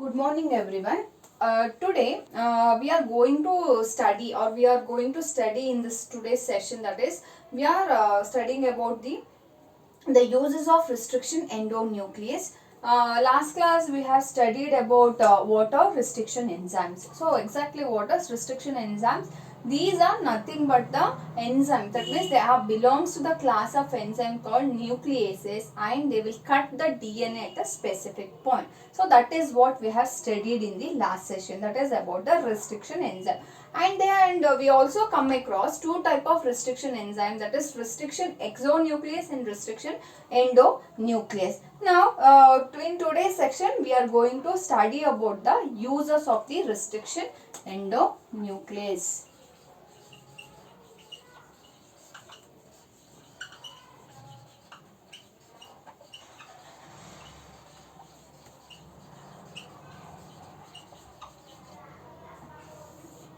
Good morning, everyone. Today we are going to study in this today's session. That is, we are studying about the uses of restriction endonuclease. Last class we have studied about what are restriction enzymes. So exactly what is restriction enzymes? These are nothing but the enzyme. That means they have belongs to the class of enzyme called nucleases, and they will cut the DNA at a specific point. So that is what we have studied in the last session. That is about the restriction enzyme. And we also come across two type of restriction enzyme, that is restriction exonuclease and restriction endonuclease. Now in today's section we are going to study about the uses of the restriction endonuclease.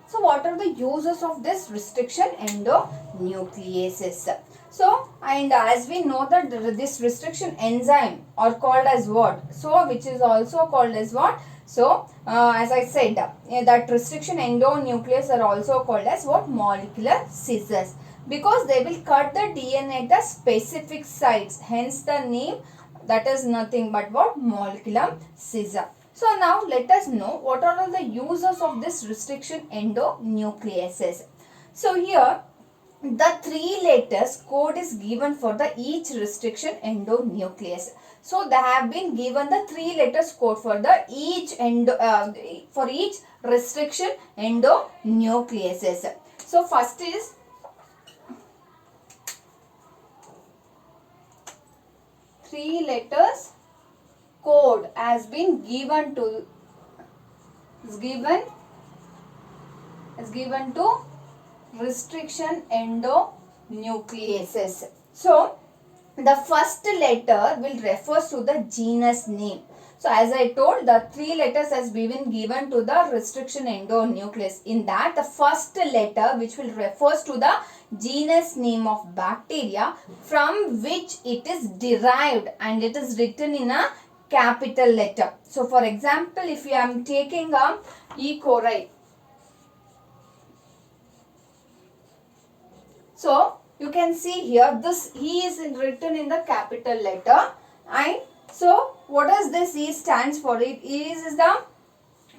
So what are the uses of this restriction endonucleases? So, and as we know that this restriction enzyme are called as what? So which is also called as what? So as I said that restriction endonuclease are also called as what? Molecular scissors, because they will cut the DNA at the specific sites, hence the name, that is nothing but what? Molecular scissor. So now let us know what are all the uses of this restriction endonucleases. So here the 3 letters code is given for the each restriction endonuclease. So they have been given the 3 letters code for the each restriction endonucleases. So first is 3 letters code has been given to restriction endonucleases. So the first letter will refers to the genus name. So as I told, the 3 letters has been given to the restriction endonuclease. In that, the first letter which will refers to the genus name of bacteria from which it is derived, and it is written in a capital letter. So for example, if I am taking a E. coli, so you can see here this E is written in the capital letter, and so what does this E stands for? It is the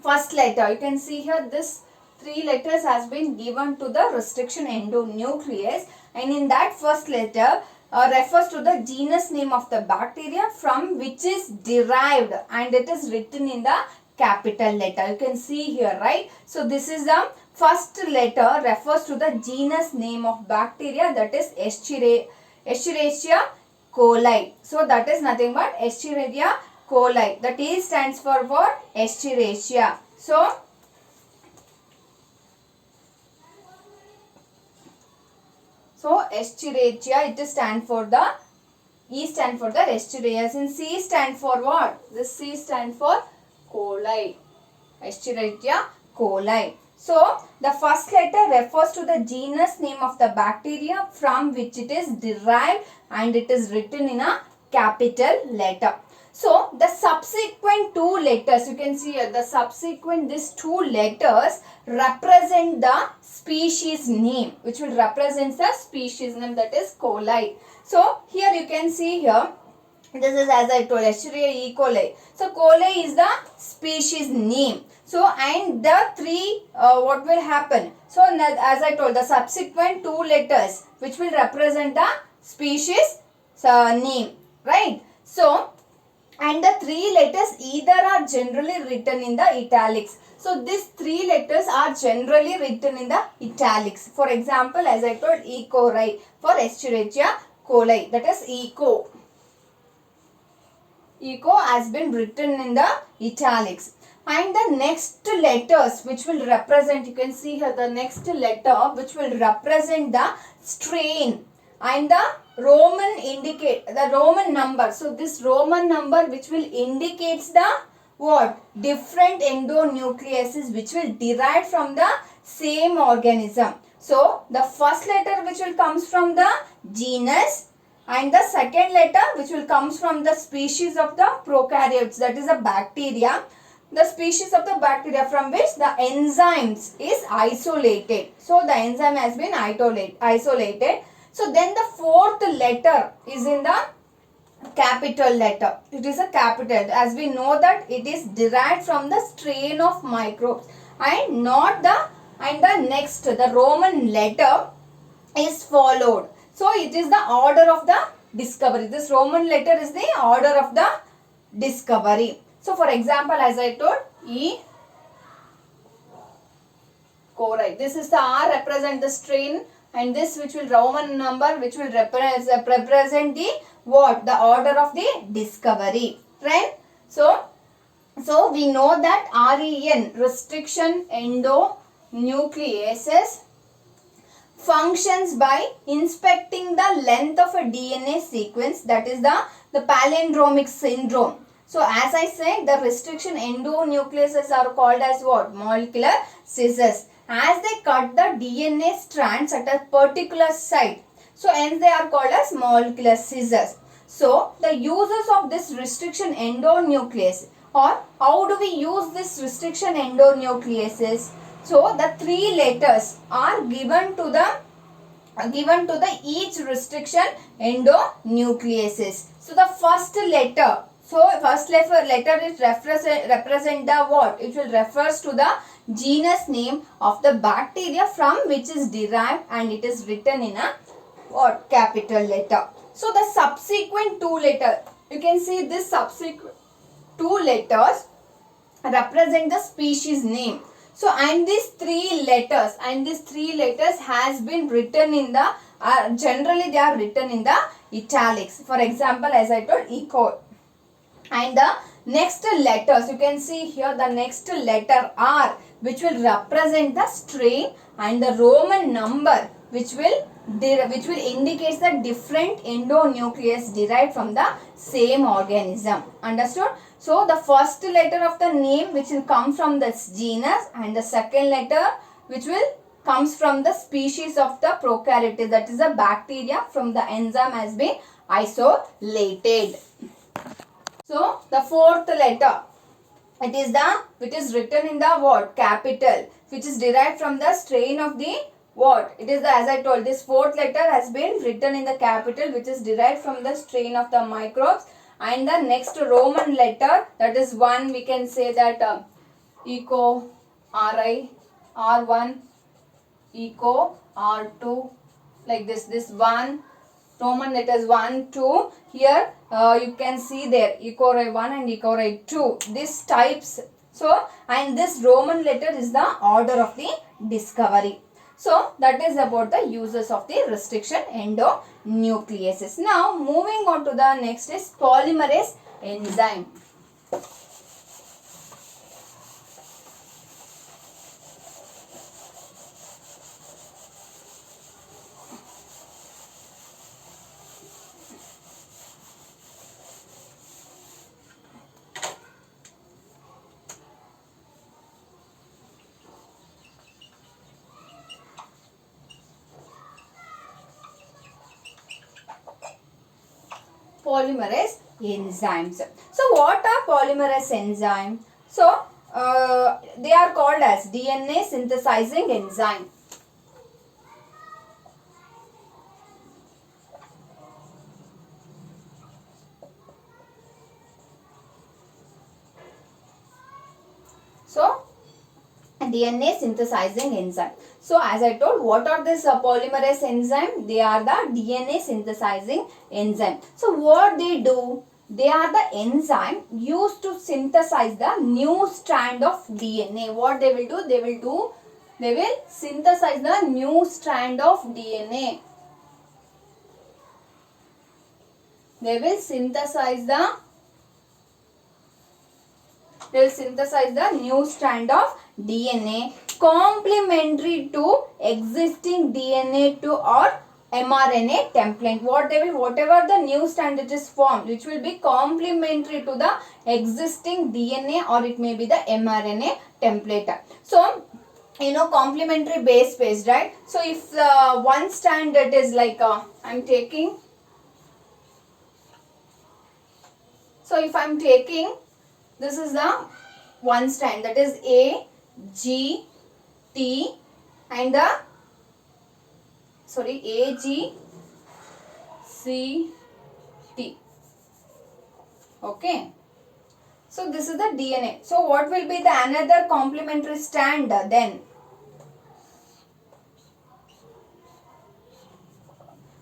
first letter. You can see here this 3 letters has been given to the restriction endonuclease, and in that first letter refers to the genus name of the bacteria from which is derived, and it is written in the capital letter. You can see here, right? So this is the first letter refers to the genus name of bacteria, that is Escherichia coli. So that is nothing but Escherichia coli. The T stands for what? Escherichia. So Escherichia, it stands for the E stand for the Escherichia, and C stand for what? This C stand for coli. Escherichia coli. So the first letter refers to the genus name of the bacteria from which it is derived, and it is written in a capital letter. So the subsequent 2 letters, you can see here, these 2 letters represent the species name, which will represent the species name, that is coli. So here you can see here, this is as I told, Escherichia E. coli. So coli is the species name. So and the 3 what will happen? So as I told, the subsequent 2 letters which will represent the species name, right? So and the 3 letters either are generally written in the italics. So these 3 letters are generally written in the italics. For example, as I told, E. coli for Escherichia coli, that is ECO. ECO has been written in the italics. And the next letters which will represent, you can see here the next letter which will represent the strain, and the Roman indicate the Roman number. So this Roman number which will indicates the what? Different endonucleases which will derive from the same organism. So the first letter which will comes from the genus, and the second letter which will comes from the species of the prokaryotes, that is a bacteria. the species of the bacteria from which the enzymes is isolated. So the enzyme has been isolated. So then the fourth letter is in the capital letter. It is a capital, as we know that it is derived from the strain of microbes, and not the next, the Roman letter is followed. So it is the order of the discovery. This Roman letter is the order of the discovery. So for example, as I told, E. coli. This is the R represent the strain, and this which will Roman number which will represent the what? The order of the discovery. Right? So we know that REN, restriction endonucleases, functions by inspecting the length of a DNA sequence, that is the palindromic syndrome. So as I said, the restriction endonucleases are called as what? Molecular scissors. As they cut the DNA strands at a particular site, so hence they are called as molecular scissors. So the uses of this restriction endonuclease, or how do we use this restriction endonucleases? So the three letters are given to the each restriction endonucleases. So the first letter, is represent the what? It will refers to the genus name of the bacteria from which is derived, and it is written in a what? Capital letter. So the subsequent two letters, you can see this subsequent two letters represent the species name. So and these three letters has been written in the generally they are written in the italics. For example, as I told, E. coli. And the next letters, you can see here the next letter R, which will represent the strain, and the Roman number which will indicate the different endonuclease derived from the same organism. Understood? So the first letter of the name which will come from the genus, and the second letter which will comes from the species of the prokaryote, that is the bacteria, from the enzyme has been isolated. So the fourth letter, it is which is written in the what? Capital, which is derived from the strain of the what? It is the, as I told, this fourth letter has been written in the capital, which is derived from the strain of the microbes. And the next Roman letter, that is one, we can say that Eco, RI, R1, Eco, R2, like this one. Roman letters 1, 2. Here you can see there Ecorai 1 and Ecorai 2. This types. So and this Roman letter is the order of the discovery. So that is about the uses of the restriction endonucleases. Now moving on to the next is polymerase enzyme. Polymerase enzymes. So what are polymerase enzymes? So they are called as DNA synthesizing enzyme. So DNA synthesizing enzyme. So as I told, what are this polymerase enzyme? They are the DNA synthesizing enzyme. So what they do? They are the enzyme used to synthesize the new strand of DNA. What they will do? They will synthesize the new strand of DNA. They will synthesize the new strand of DNA complementary to existing DNA to or mRNA template. Whatever the new strand it is formed, which will be complementary to the existing DNA, or it may be the mRNA template. So you know, complementary base pairs, right? So if one strand that is like I'm taking. So if I'm taking, this is the one strand, that is A, G, T, and the A, G, C, T. Okay. So this is the DNA. So what will be the another complementary strand then?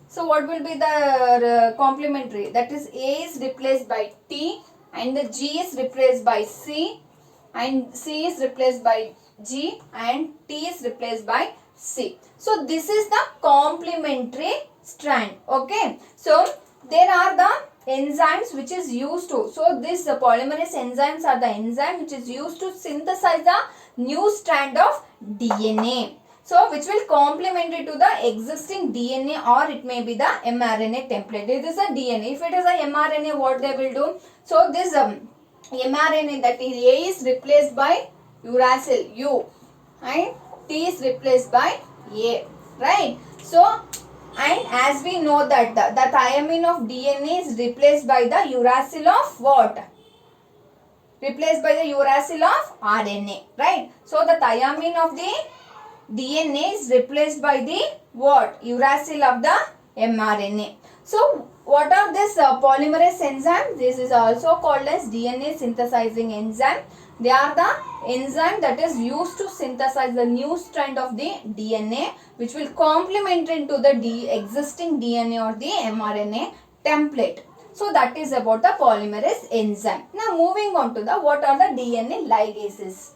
So what will be the complementary? That is A is replaced by T, and the G is replaced by C, and C is replaced by G, and T is replaced by C. So this is the complementary strand. Okay. So there are the enzymes which is used to. So this polymerase enzymes are the enzyme which is used to synthesize the new strand of DNA. So which will complement it to the existing DNA, or it may be the mRNA template. It is a DNA. If it is a mRNA, what they will do? So this mRNA, that is A is replaced by uracil U, and T is replaced by A, right? So, and as we know that the thymine of DNA is replaced by the uracil of what? Replaced by the uracil of RNA, right? So the thymine of the DNA is replaced by the what? Uracil of the mRNA. So what are this polymerase enzyme? This is also called as DNA synthesizing enzyme. They are the enzyme that is used to synthesize the new strand of the DNA, which will complement into the existing DNA or the mRNA template. So that is about the polymerase enzyme. Now moving on to the what are the DNA ligases.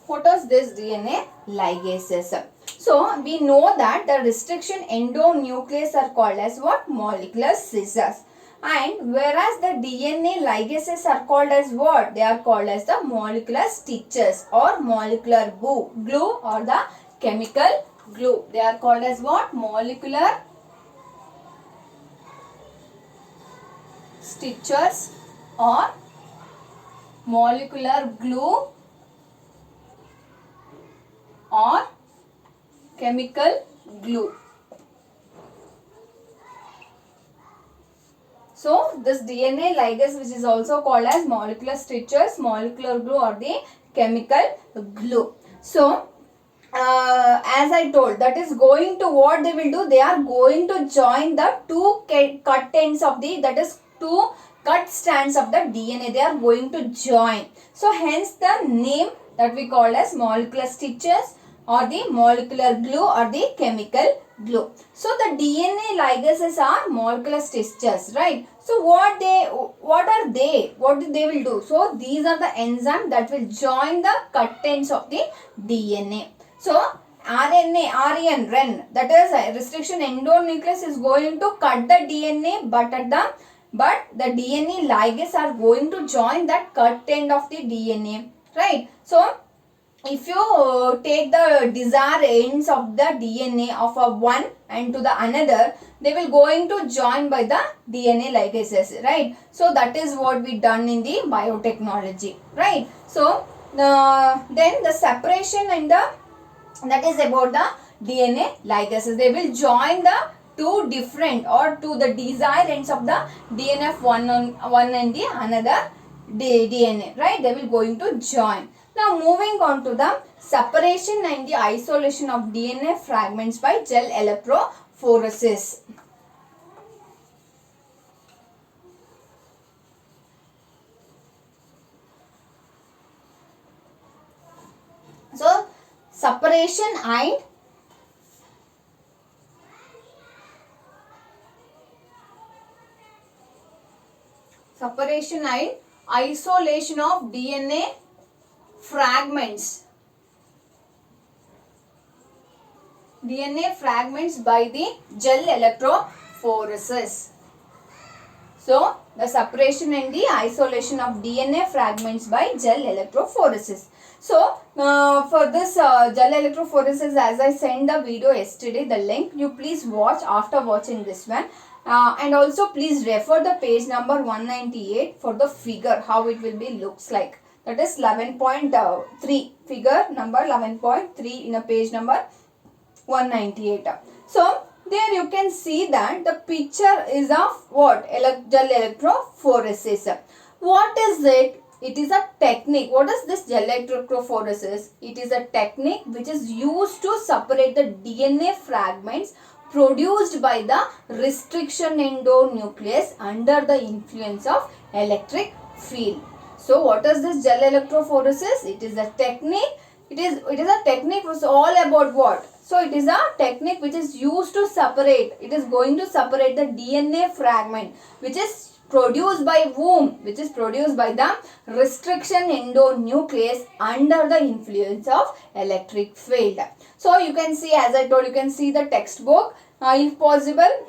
What is this DNA ligases? So we know that the restriction endonuclease are called as what? Molecular scissors. And whereas the DNA ligases are called as what? They are called as the molecular stitches or molecular glue or the chemical glue. They are called as what? Molecular stitches or molecular glue or chemical glue. So this DNA ligase, which is also called as molecular stitches, molecular glue or the chemical glue. So as I told, that is going to what they will do, they are going to join the two cut ends of the, that is two cut strands of the DNA, they are going to join. So hence the name that we call as molecular stitches or the molecular glue or the chemical glue. So the DNA ligases are molecular stitches, right? So what are they? What they will do? So these are the enzymes that will join the cut ends of the DNA. So RN, that is a restriction endonuclease is going to cut the DNA, but the DNA ligase are going to join that cut end of the DNA, right? So if you take the desired ends of the DNA of a one and to the another, they will going to join by the DNA ligases, right? So that is what we done in the biotechnology, right? So then the separation and the, that is about the DNA ligases. They will join the two different or to the desired ends of the DNA of one and the another DNA, right? They will going to join. Now moving on to the separation and the isolation of DNA fragments by gel electrophoresis. So separation and isolation of DNA fragments by the gel electrophoresis. So the separation and the isolation of DNA fragments by gel electrophoresis. So for this gel electrophoresis, as I sent the video yesterday, the link, you please watch after watching this one. And also please refer the page number 198 for the figure, how it will be looks like. that is 11.3, figure number 11.3 in a page number 198. So there you can see that the picture is of what? Gel electrophoresis. What is it? It is a technique. What is this gel electrophoresis? It is a technique which is used to separate the DNA fragments produced by the restriction endonuclease under the influence of electric field. So what is this gel electrophoresis? It is a technique. It is a technique which is all about what? So it is a technique which is used to separate. It is going to separate the DNA fragment which is produced by whom? Which is produced by the restriction endonuclease under the influence of electric field. So you can see, as I told, you can see the textbook. If possible,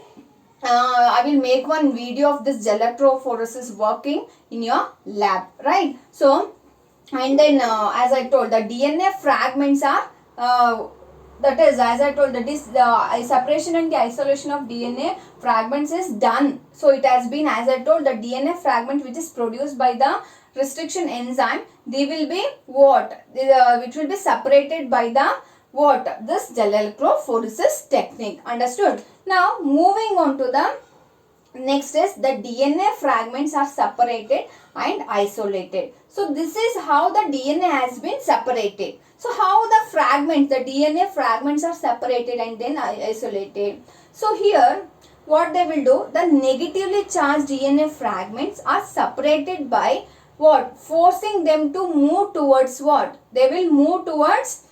I will make one video of this gel electrophoresis working in your lab, right? So, and then as I told, the DNA fragments are that is, as I told, that is the separation and the isolation of DNA fragments is done. So it has been, as I told, the DNA fragment which is produced by the restriction enzyme, they will be what? Which will be separated by the what? This gel electrophoresis technique. Understood? Now moving on to the next is the DNA fragments are separated and isolated. So this is how the DNA has been separated. So how the fragments, the DNA fragments are separated and then isolated. So here what they will do, the negatively charged DNA fragments are separated by what? Forcing them to move towards what? They will move towards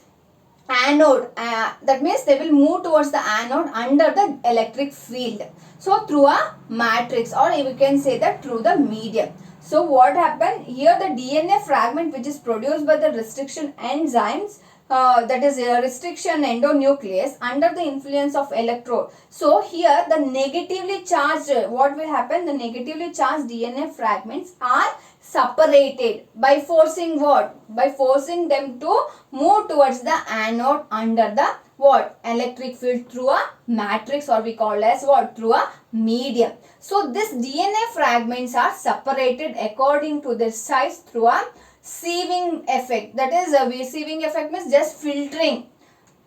anode. That means they will move towards the anode under the electric field. So through a matrix, or we can say that through the medium. So what happened here, the DNA fragment which is produced by the restriction enzymes, that is a restriction endonuclease under the influence of electrode. So here the negatively charged, what will happen? The negatively charged DNA fragments are separated by forcing what? By forcing them to move towards the anode under the what? Electric field through a matrix, or we call as what? Through a medium. So this DNA fragments are separated according to their size through a sieving effect. That is, a sieving effect means just filtering.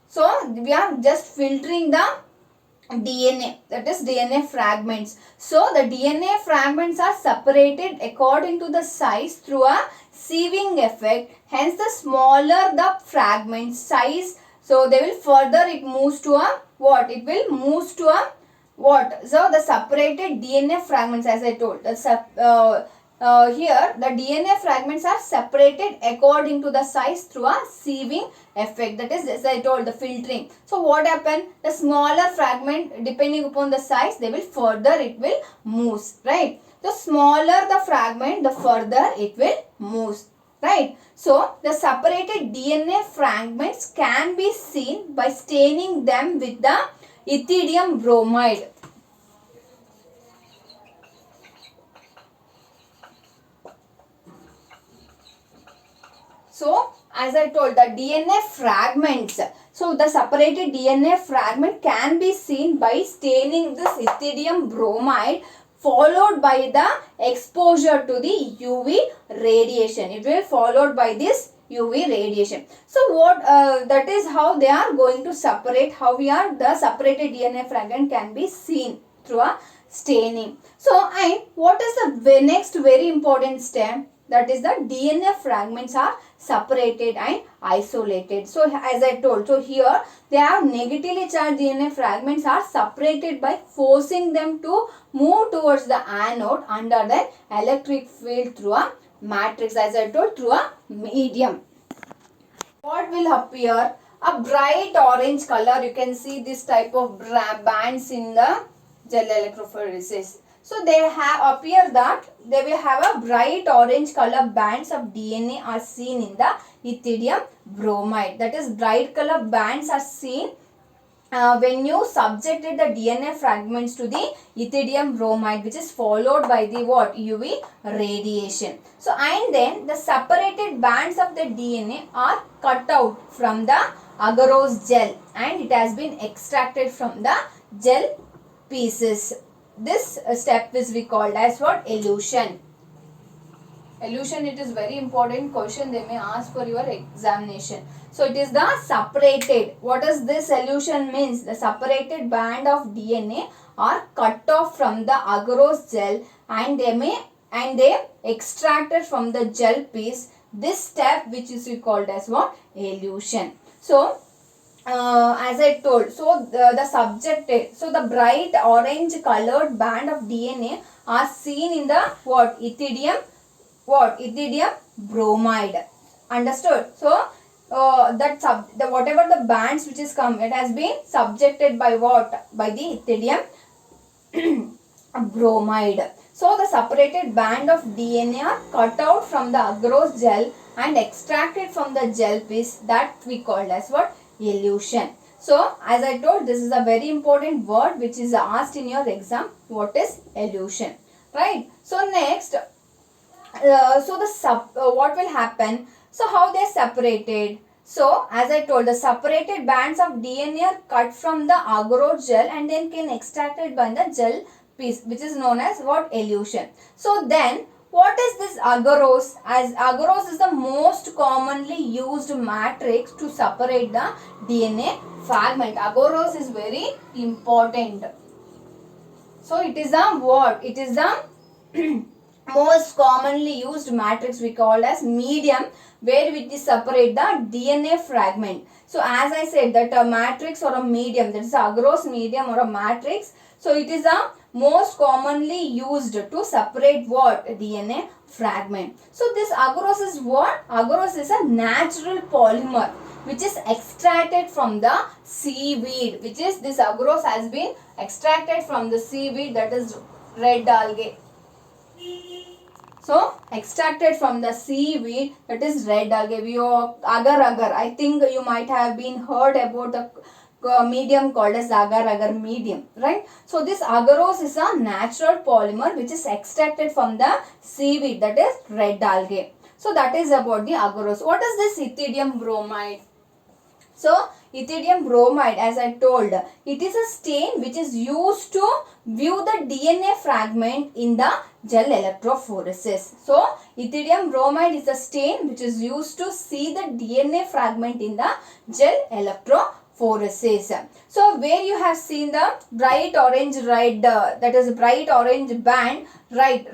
So we are just filtering the DNA, that is DNA fragments. So the DNA fragments are separated according to the size through a sieving effect. Hence the smaller the fragment size, so they will further, it moves to a what? It will move to a what? So the separated DNA fragments, as I told, here the DNA fragments are separated according to the size through a sieving effect. That is, as I told, the filtering. So what happened? The smaller fragment, depending upon the size, they will further, it will move, right? The smaller the fragment, the further it will move, right? So the separated DNA fragments can be seen by staining them with the ethidium bromide. So as I told, the DNA fragments, so the separated DNA fragment can be seen by staining this ethidium bromide, followed by the exposure to the UV radiation. It will followed by this UV radiation. So what that is how they are going to separate, how we are the separated DNA fragment can be seen through a staining. So, and what is the next very important step? That is, the DNA fragments are separated and isolated. So as I told, so here they have negatively charged DNA fragments are separated by forcing them to move towards the anode under the electric field through a matrix, as I told, through a medium. What will appear? A bright orange color. You can see this type of bands in the gel electrophoresis. So they have appear that they will have a bright orange color bands of DNA are seen in the ethidium bromide. That is, bright color bands are seen when you subjected the DNA fragments to the ethidium bromide, which is followed by the what? UV radiation. So and then the separated bands of the DNA are cut out from the agarose gel and it has been extracted from the gel pieces. This step is we called as what? Elution. Elution, it is very important question they may ask for your examination. So it is the separated. What does this elution means? The separated band of DNA are cut off from the agarose gel and they extracted from the gel piece. This step which is called as what? Elution. So as I told, so the subjected, so the bright orange colored band of DNA are seen in the what? Ethidium, what? Ethidium bromide. Understood? So the whatever the bands which is come, it has been subjected by what? By the ethidium bromide. So the separated band of DNA are cut out from the agarose gel and extracted from the gel piece, that we call as what? Elution. So as I told, this is a very important word which is asked in your exam. What is elution? Right. So next, what will happen? So how they separated? So as I told, the separated bands of DNA are cut from the agarose gel and then can extracted by the gel piece, which is known as what? Elution. So then what is this agarose? As agarose is the most commonly used matrix to separate the DNA fragment. Agarose is very important. So it is the what? It is the most commonly used matrix we called as medium, where we separate the DNA fragment. So as I said that a matrix or a medium, that is agarose medium or a matrix. So it is a most commonly used to separate what? DNA fragment. So this agarose is what? Agarose is a natural polymer which is extracted from the seaweed. Which is, this agarose has been extracted from the seaweed, that is red algae. So extracted from the seaweed, that is red algae. We agar. I think you might have been heard about the medium called as agar medium, right? So this agarose is a natural polymer which is extracted from the seaweed, that is red algae. So that is about the agarose. What is this ethidium bromide? So ethidium bromide, as I told, it is a stain which is used to view the DNA fragment in the gel electrophoresis. So ethidium bromide is a stain which is used to see the DNA fragment in the gel electrophoresis. So where you have seen the bright orange red, that is bright orange band, right?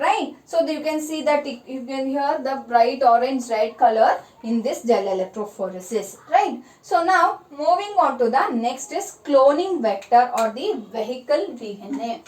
So you can see that you can hear the bright orange red color in this gel electrophoresis, right? So now moving on to the next is cloning vector or the vehicle DNA.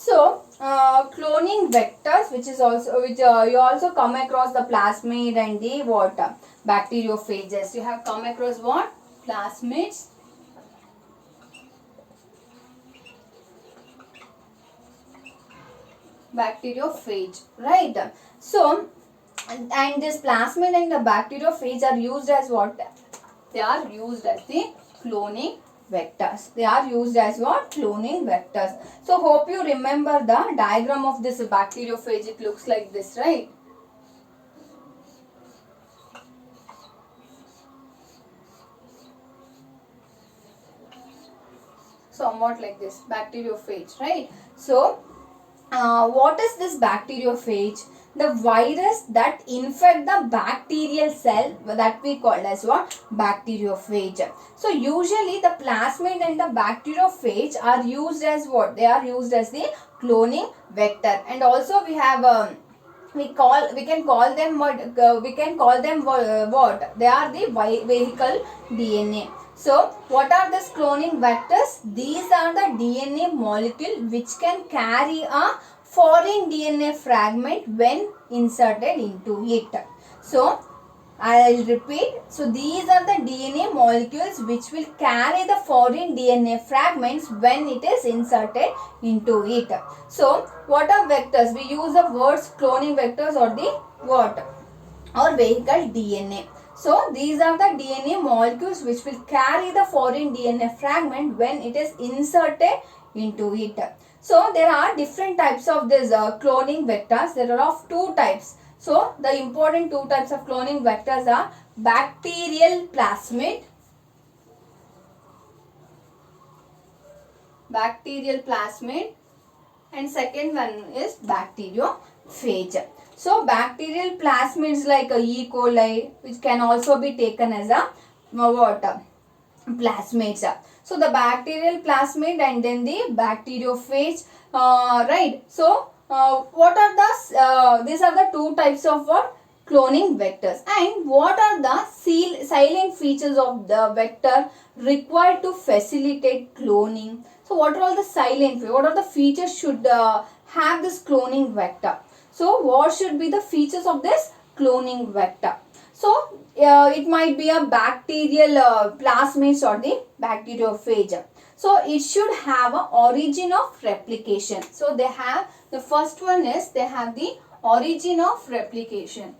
So cloning vectors, which is also you also come across the plasmid and the what? Bacteriophages. You have come across what? Plasmids, bacteriophage, right? So and this plasmid and the bacteriophage are used as what? They are used as the cloning vectors. They are used as what? Cloning vectors. So hope you remember the diagram of this bacteriophage. It looks like this, right? Somewhat like this, bacteriophage, right? So what is this bacteriophage? The virus that infect the bacterial cell, that we call as what? Bacteriophage. So usually the plasmid and the bacteriophage are used as what? They are used as the cloning vector. And also we have we can call them what? They are the vehicle DNA. So what are these cloning vectors? These are the DNA molecule which can carry a foreign DNA fragment when inserted into it. So I'll repeat. So these are the DNA molecules which will carry the foreign DNA fragments when it is inserted into it. So what are vectors? We use the words cloning vectors or the what? Or vehicle DNA. So these are the DNA molecules which will carry the foreign DNA fragment when it is inserted into it. So there are different types of this cloning vectors. There are of two types. So the important two types of cloning vectors are bacterial plasmid, and second one is bacteriophage. So bacterial plasmids like E. coli, which can also be taken as a what? Plasmids. So the bacterial plasmid and then the bacteriophage, right? So what are the these are the two types of what? Cloning vectors. And what are the silent features of the vector required to facilitate cloning? So what are all the silent, what are the features should have this cloning vector? So what should be the features of this cloning vector? So it might be a bacterial plasmids or the bacteriophage. So it should have an origin of replication. So they have, the first one is they have the origin of replication.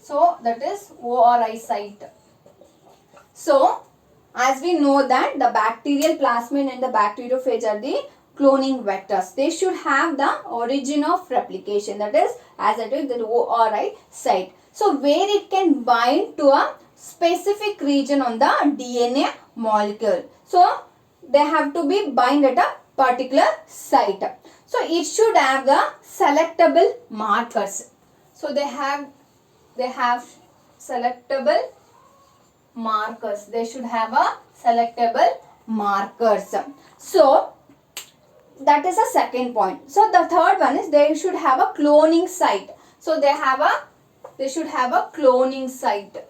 So that is ORI site. So as we know that the bacterial plasmid and the bacteriophage are the cloning vectors. They should have the origin of replication, that is as I told the ORI site. So where it can bind to a specific region on the DNA molecule. So they have to be bind at a particular site. So it should have the selectable markers. So they have selectable markers. They should have a selectable markers. So that is a second point. So the third one is they should have a cloning site. So they should have a cloning site.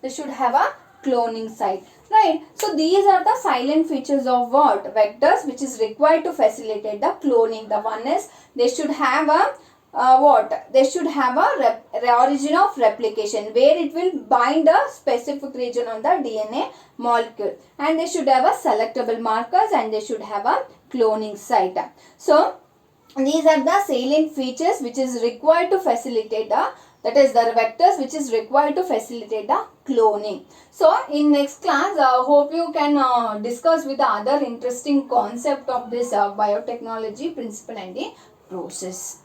They should have a cloning site, right? So these are the silent features of what? Vectors which is required to facilitate the cloning. The one is they should have a what? They should have a origin of replication where it will bind a specific region on the DNA molecule, and they should have a selectable markers, and they should have a cloning site. So these are the salient features which is required to facilitate the, that is the vectors which is required to facilitate the cloning. So in next class, hope you can discuss with the other interesting concept of this biotechnology principle and the process.